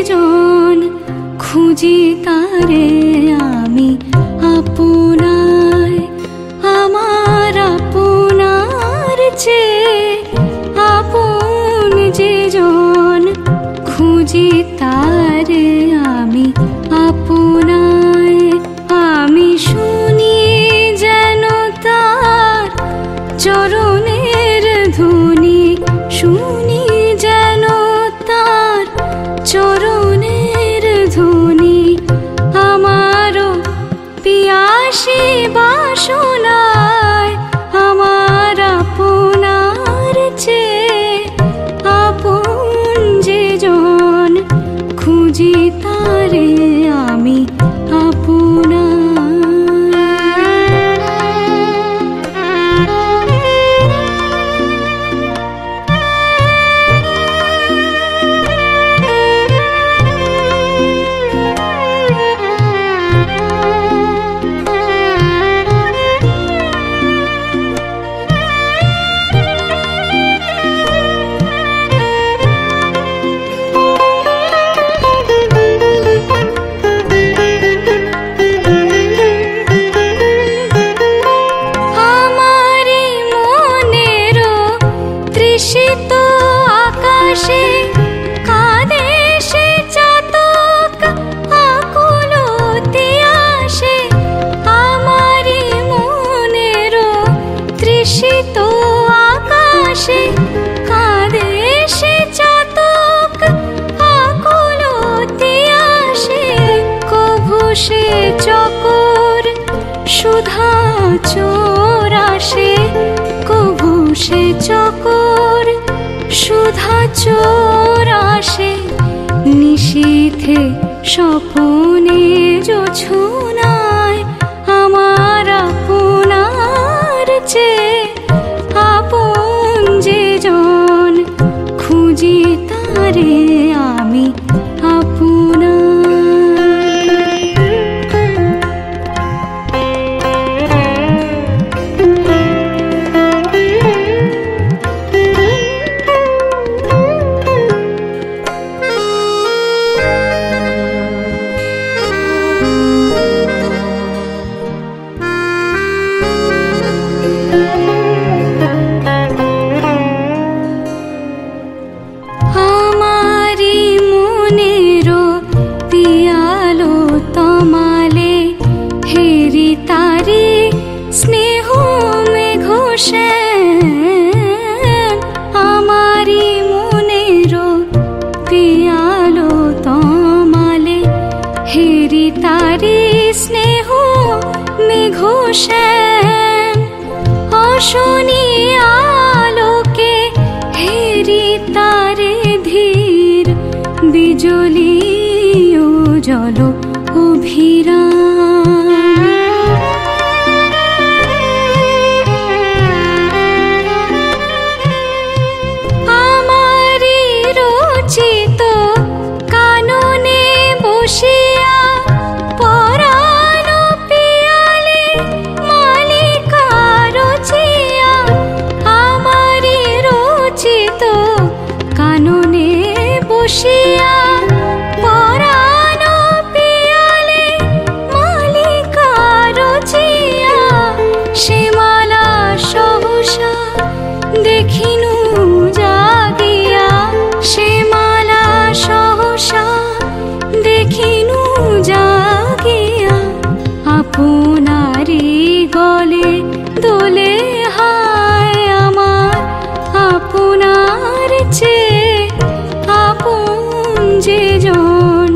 জন খুঁজি তারে আমি আপনায়, আমার আপনার চেয়ে আপন যে জন খুঁজি তারে আমি আপনায়। আমি শুনি যেন তার চরণের ধ্বনি, শুনি যেন তার চরণের ধ্বনি। আমারও পিয়াসী বাসনায় আমার আপনার চেয়ে আপন যে জন খুঁজি তারে আমি আপনার। চকর সুধা চোর আসে, কভু সে চকর সুধা চোর আসে। নিশীথে স্বপনে জোছনায় আমার আপনার চেয়ে আপন যে জন খুঁজি তারে আমি আপনার। অশনি আলোকে হেরি তারে ধীর বিজলি ও জল অভিরাম। আমারি রচিত কাননে বসিয়া বসিয়া পরাণ পিয়ালে মালিকা রচিয়া শ্যামলা সহসা দেখিনু জাগিয়া, শ্যামলা সহসা দেখিনু জাগিয়া। আপনারি গলে দোলে হায় আমার আপনার চেয়ে আপন যে জন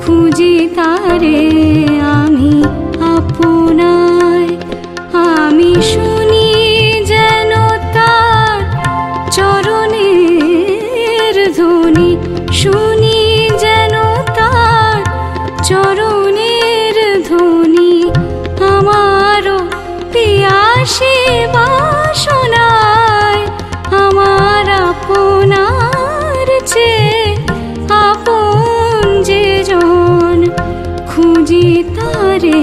খুঁজি তারে আমি আপনায়। আমি শুনি যেন তার চরণের ধ্বনি, শুনি যেন তার চরণের ধ্বনি। আমারও পিয়াসী বাসনায় আমার আপনার চেয়ে আপন যে জন খুঁজি তারে